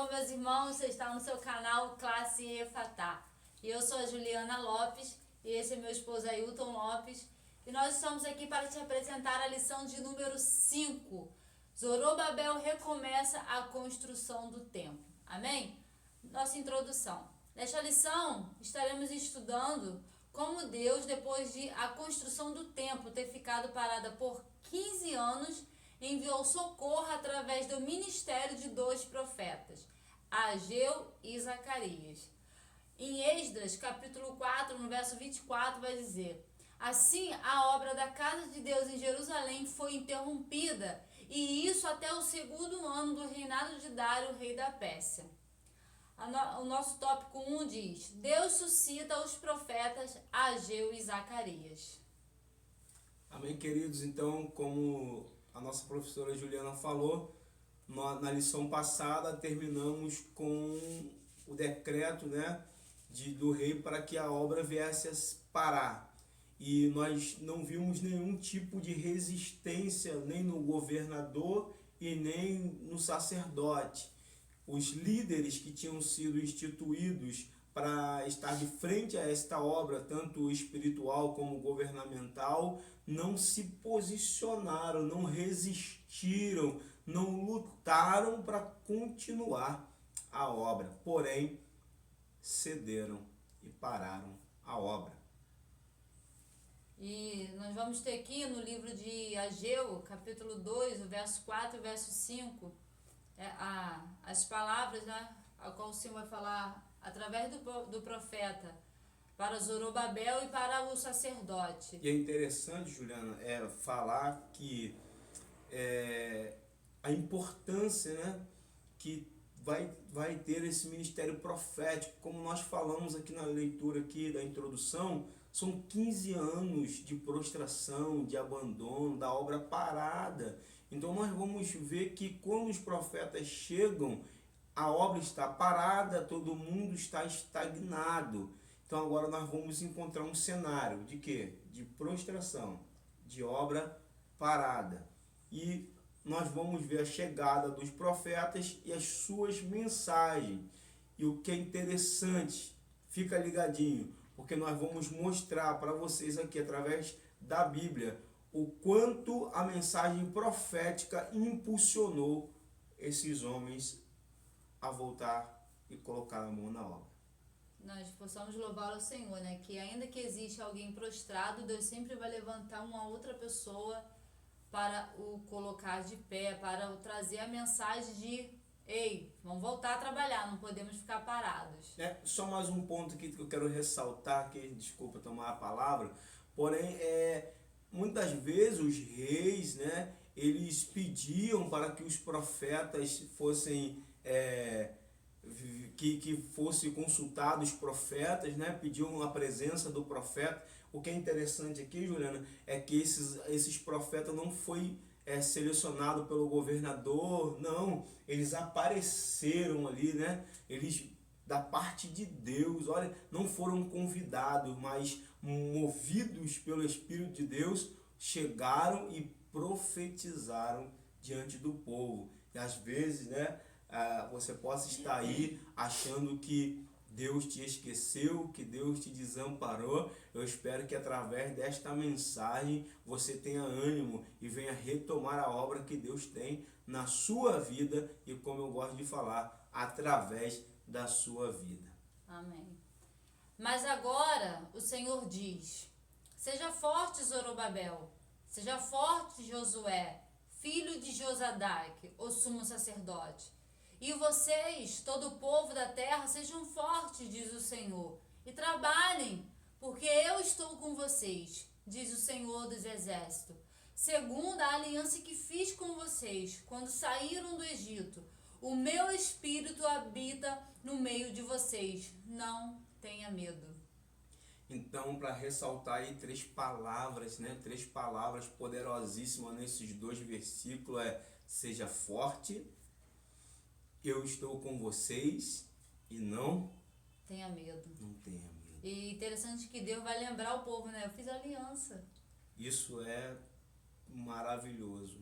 Senhor, meus irmãos, você está no seu canal Classe Efatá. E eu sou a Juliana Lopes e esse é meu esposo Ailton Lopes. E nós estamos aqui para te apresentar a lição de número 5. Zorobabel recomeça a construção do templo. Amém? Nossa introdução. Nesta lição, estaremos estudando como Deus, depois de a construção do templo ter ficado parada por 15 anos, enviou socorro através do ministério de 2 profetas, Ageu e Zacarias. Em Esdras, capítulo 4, no verso 24, vai dizer: assim, a obra da casa de Deus em Jerusalém foi interrompida, e isso até o 2º ano do reinado de Dário, rei da Pérsia. O nosso tópico 1 diz: Deus suscita os profetas Ageu e Zacarias. Amém, queridos? Então, como a nossa professora Juliana falou, na lição passada terminamos com o decreto, do rei para que a obra viesse a parar. E nós não vimos nenhum tipo de resistência, nem no governador e nem no sacerdote. Os líderes que tinham sido instituídos para estar de frente a esta obra, tanto espiritual como governamental, não se posicionaram, não resistiram, não lutaram para continuar a obra, porém cederam e pararam a obra. E nós vamos ter aqui no livro de Ageu, capítulo 2, o verso 4 e o verso 5, as palavras, a qual o Senhor vai falar através do profeta para Zorobabel e para o sacerdote. E é interessante, Juliana, falar que a importância, que vai ter esse ministério profético, como nós falamos aqui na leitura aqui da introdução, são 15 anos de prostração, de abandono, da obra parada. Então nós vamos ver que quando os profetas chegam, a obra está parada, todo mundo está estagnado. Então agora nós vamos encontrar um cenário de quê? De prostração, de obra parada. E nós vamos ver a chegada dos profetas e as suas mensagens. E o que é interessante, fica ligadinho, porque nós vamos mostrar para vocês aqui através da Bíblia o quanto a mensagem profética impulsionou esses homens a voltar e colocar a mão na obra. Nós possamos louvar ao Senhor, que ainda que existe alguém prostrado, Deus sempre vai levantar uma outra pessoa para o colocar de pé, para trazer a mensagem de: ei, vamos voltar a trabalhar, não podemos ficar parados. Só mais um ponto aqui que eu quero ressaltar, que desculpa tomar a palavra, porém muitas vezes os reis, eles pediam para que os profetas fossem que fosse consultado os profetas, pediam a presença do profeta. O que é interessante aqui, Juliana, é que esses profetas não foi selecionado pelo governador, não, eles apareceram ali, eles da parte de Deus, olha, não foram convidados, mas movidos pelo Espírito de Deus, chegaram e profetizaram diante do povo. E às vezes, você possa estar aí achando que Deus te esqueceu, que Deus te desamparou. Eu espero que através desta mensagem você tenha ânimo e venha retomar a obra que Deus tem na sua vida e, como eu gosto de falar, através da sua vida. Amém. Mas agora o Senhor diz: seja forte, Zorobabel, seja forte, Josué, filho de Josadaque, o sumo sacerdote. E vocês, todo o povo da terra, sejam fortes, diz o Senhor, e trabalhem, porque eu estou com vocês, diz o Senhor dos Exércitos, segundo a aliança que fiz com vocês, quando saíram do Egito. O meu Espírito habita no meio de vocês, não tenha medo. Então, para ressaltar aí 3 palavras, 3 palavras poderosíssimas nesses 2 versículos seja forte, eu estou com vocês e não tenha medo. Não tenha medo. E interessante que Deus vai lembrar o povo, eu fiz aliança. Isso é maravilhoso,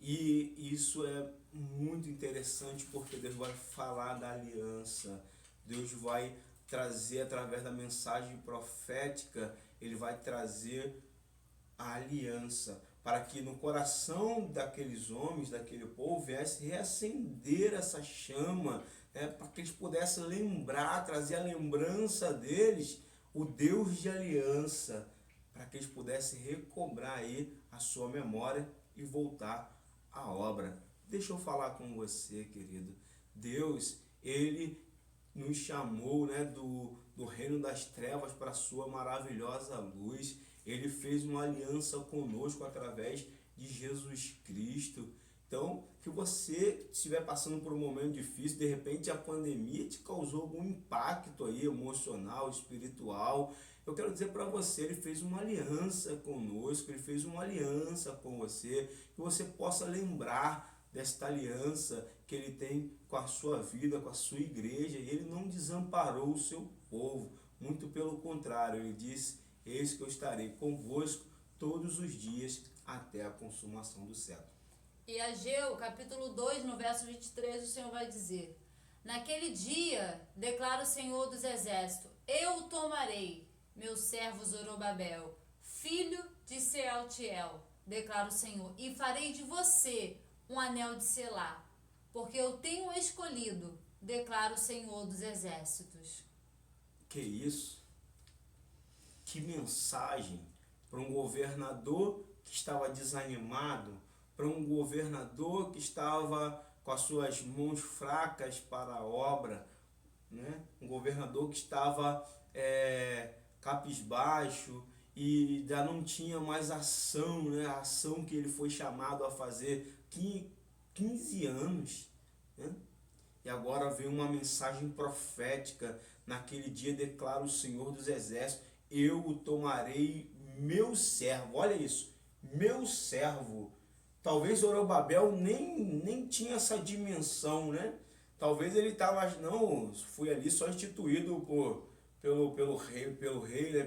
E isso é muito interessante porque Deus vai falar da aliança. Deus vai trazer através da mensagem profética, ele vai trazer a aliança para que no coração daqueles homens, daquele povo, viesse reacender essa chama, né, para que eles pudessem lembrar, trazer a lembrança deles, o Deus de aliança, para que eles pudessem recobrar aí a sua memória e voltar à obra. Deixa eu falar com você, querido. Deus, ele nos chamou, né, do reino das trevas para a sua maravilhosa luz. Ele fez uma aliança conosco através de Jesus Cristo. Então, que você estiver passando por um momento difícil, de repente a pandemia te causou algum impacto aí emocional, espiritual, eu quero dizer para você, ele fez uma aliança conosco, ele fez uma aliança com você, que você possa lembrar desta aliança que ele tem com a sua vida, com a sua igreja. E ele não desamparou o seu povo, muito pelo contrário, ele disse: eis que eu estarei convosco todos os dias até a consumação do século. E Ageu, capítulo 2, no verso 23, o Senhor vai dizer: naquele dia, declara o Senhor dos Exércitos, eu tomarei meu servo Zorobabel, filho de Sealtiel, declara o Senhor, e farei de você um anel de selá, porque eu tenho escolhido, declara o Senhor dos Exércitos. Que isso? Que mensagem para um governador que estava desanimado, para um governador que estava com as suas mãos fracas para a obra, né? Um governador que estava cabisbaixo e já não tinha mais ação, né? A ação que ele foi chamado a fazer 15 anos, né? E agora vem uma mensagem profética: naquele dia declara o Senhor dos Exércitos, eu o tomarei meu servo. Olha isso, meu servo. Talvez Zorobabel nem tinha essa dimensão, né? Talvez ele estava, não, fui ali só instituído pelo rei, né?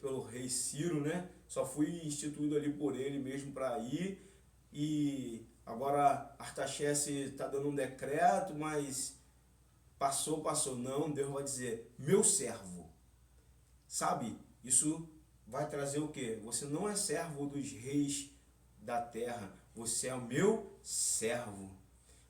Pelo rei Ciro, né? Só fui instituído ali por ele mesmo para ir. E agora Artaxerxes está dando um decreto, mas passou. Não, Deus vai dizer, meu servo. Sabe, isso vai trazer o quê? Você não é servo dos reis da terra, você é o meu servo.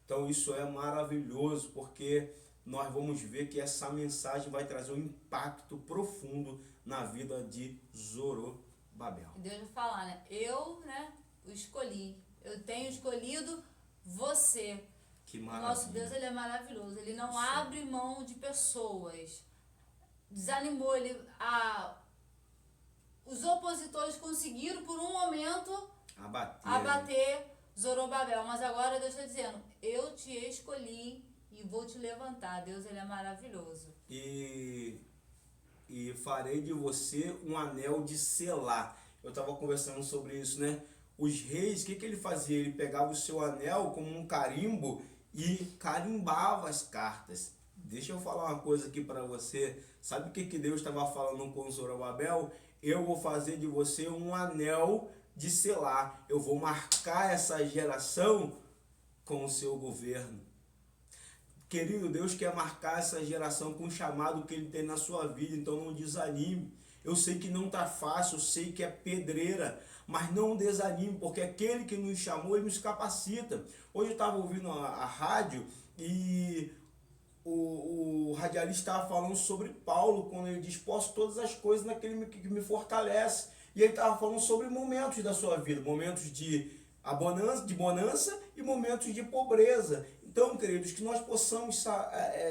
Então isso é maravilhoso, porque nós vamos ver que essa mensagem vai trazer um impacto profundo na vida de Zorobabel. Deus vai falar, né? Eu, né, o escolhi. Eu tenho escolhido você. Que maravilha. maravilha. O nosso Deus, ele é maravilhoso. Ele não abre mão de pessoas. Desanimou ele. Os opositores conseguiram por um momento abater Zorobabel, mas agora Deus está dizendo, eu te escolhi e vou te levantar. Deus, ele é maravilhoso. E farei de você um anel de selá. Eu estava conversando sobre isso, né? Os reis, o que ele fazia? Ele pegava o seu anel como um carimbo e carimbava as cartas. Deixa eu falar uma coisa aqui para você. Sabe o que Deus estava falando com Zorobabel? Eu vou fazer de você um anel de selar. Eu vou marcar essa geração com o seu governo. Querido, Deus quer marcar essa geração com o chamado que ele tem na sua vida, então não desanime. Eu sei que não está fácil, eu sei que é pedreira, mas não desanime, porque aquele que nos chamou, ele nos capacita. Hoje eu estava ouvindo a rádio e o radialista estava falando sobre Paulo, quando ele diz, posso todas as coisas naquele que me fortalece. E ele estava falando sobre momentos da sua vida, momentos de bonança e momentos de pobreza. Então, queridos, que nós possamos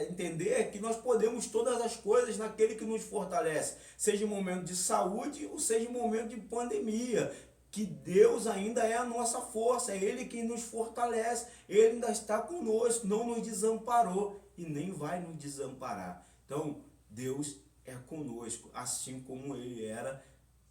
entender que nós podemos todas as coisas naquele que nos fortalece, seja em momento de saúde ou seja em momento de pandemia, que Deus ainda é a nossa força, é Ele quem nos fortalece, Ele ainda está conosco, não nos desamparou e nem vai nos desamparar. Então, Deus é conosco, assim como Ele era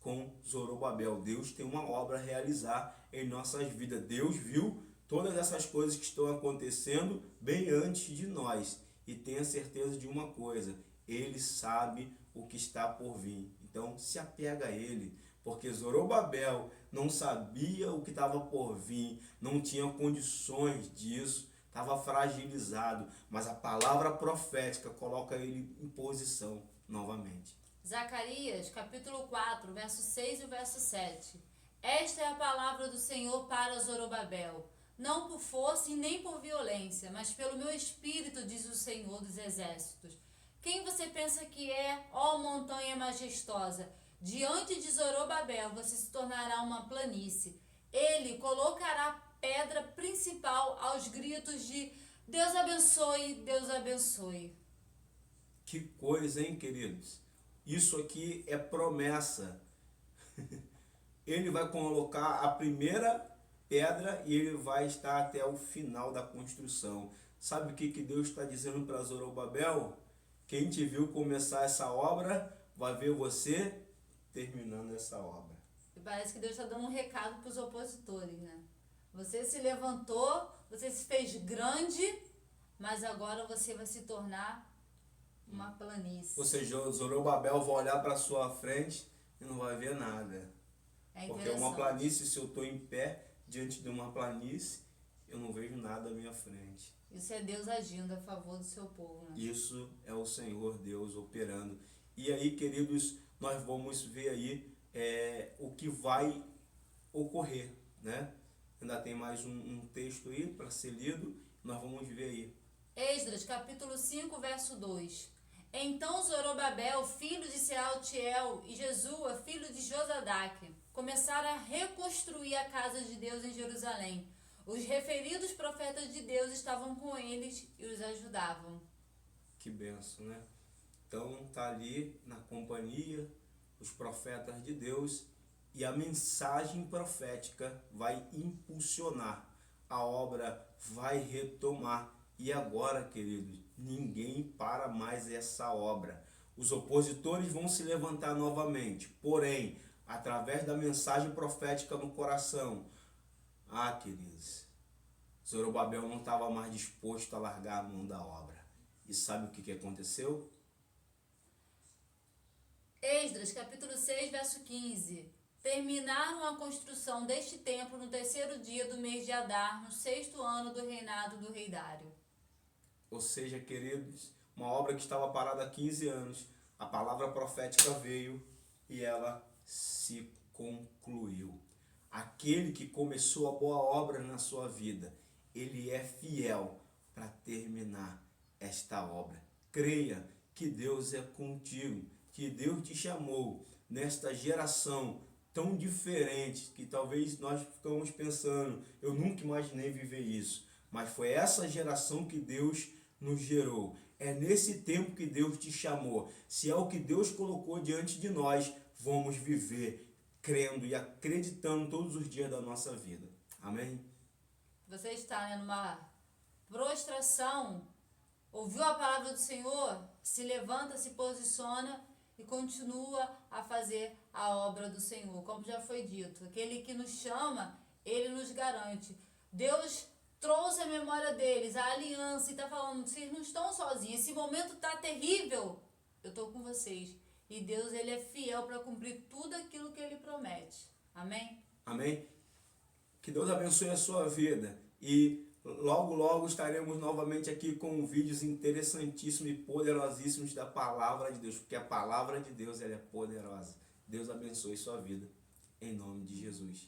com Zorobabel. Deus tem uma obra a realizar em nossas vidas. Deus viu todas essas coisas que estão acontecendo bem antes de nós. E tenha certeza de uma coisa, Ele sabe o que está por vir. Então se apega a Ele, porque Zorobabel não sabia o que estava por vir, não tinha condições disso, estava fragilizado, mas a palavra profética coloca ele em posição novamente. Zacarias, capítulo 4, verso 6 e o verso 7. Esta é a palavra do Senhor para Zorobabel, não por força e nem por violência, mas pelo meu espírito, diz o Senhor dos exércitos. Quem você pensa que é, ó montanha majestosa? Diante de Zorobabel você se tornará uma planície. Ele colocará pedra principal aos gritos de Deus abençoe, Deus abençoe. Que coisa, hein, queridos? Isso aqui é promessa. Ele vai colocar a primeira pedra e ele vai estar até o final da construção. Sabe o que Deus está dizendo para Zorobabel? Quem te viu começar essa obra vai ver você terminando essa obra. E parece que Deus está dando um recado para os opositores, né? Você se levantou, você se fez grande, mas agora você vai se tornar uma planície. Ou seja, Zorobabel vai olhar para sua frente e não vai ver nada. Porque uma planície, se eu estou em pé diante de uma planície, eu não vejo nada à minha frente. Isso é Deus agindo a favor do seu povo, né? Isso é o Senhor Deus operando. E aí, queridos, nós vamos ver aí o que vai ocorrer, né? Ainda tem mais um texto aí para ser lido, nós vamos ver aí. Esdras, capítulo 5, verso 2. Então Zorobabel, filho de Sealtiel, e Jesua, filho de Josadaque, começaram a reconstruir a casa de Deus em Jerusalém. Os referidos profetas de Deus estavam com eles e os ajudavam. Que benção, né? Então tá ali na companhia os profetas de Deus e a mensagem profética vai impulsionar, a obra vai retomar. E agora, queridos, ninguém para mais essa obra. Os opositores vão se levantar novamente, porém, através da mensagem profética no coração. Queridos, Zorobabel não estava mais disposto a largar a mão da obra. E sabe o que aconteceu? Esdras, capítulo 6, verso 15. Terminaram a construção deste templo no 3º dia do mês de Adar, no 6º ano do reinado do rei Dário. Ou seja, queridos, uma obra que estava parada há 15 anos, a palavra profética veio e ela se concluiu. Aquele que começou a boa obra na sua vida, ele é fiel para terminar esta obra. Creia que Deus é contigo, que Deus te chamou nesta geração tão diferente, que talvez nós ficamos pensando, eu nunca imaginei viver isso, mas foi essa geração que Deus nos gerou. É nesse tempo que Deus te chamou. Se é o que Deus colocou diante de nós, vamos viver crendo e acreditando todos os dias da nossa vida. Amém? Você está numa prostração, ouviu a palavra do Senhor, se levanta, se posiciona e continua a fazer a obra do Senhor. Como já foi dito, aquele que nos chama, ele nos garante. Deus trouxe a memória deles, a aliança, e está falando, vocês não estão sozinhos, esse momento está terrível, eu estou com vocês. E Deus, ele é fiel para cumprir tudo aquilo que ele promete. Amém? Amém? Que Deus abençoe a sua vida. E logo, logo estaremos novamente aqui com vídeos interessantíssimos e poderosíssimos da palavra de Deus. Porque a palavra de Deus ela é poderosa. Deus abençoe sua vida. Em nome de Jesus.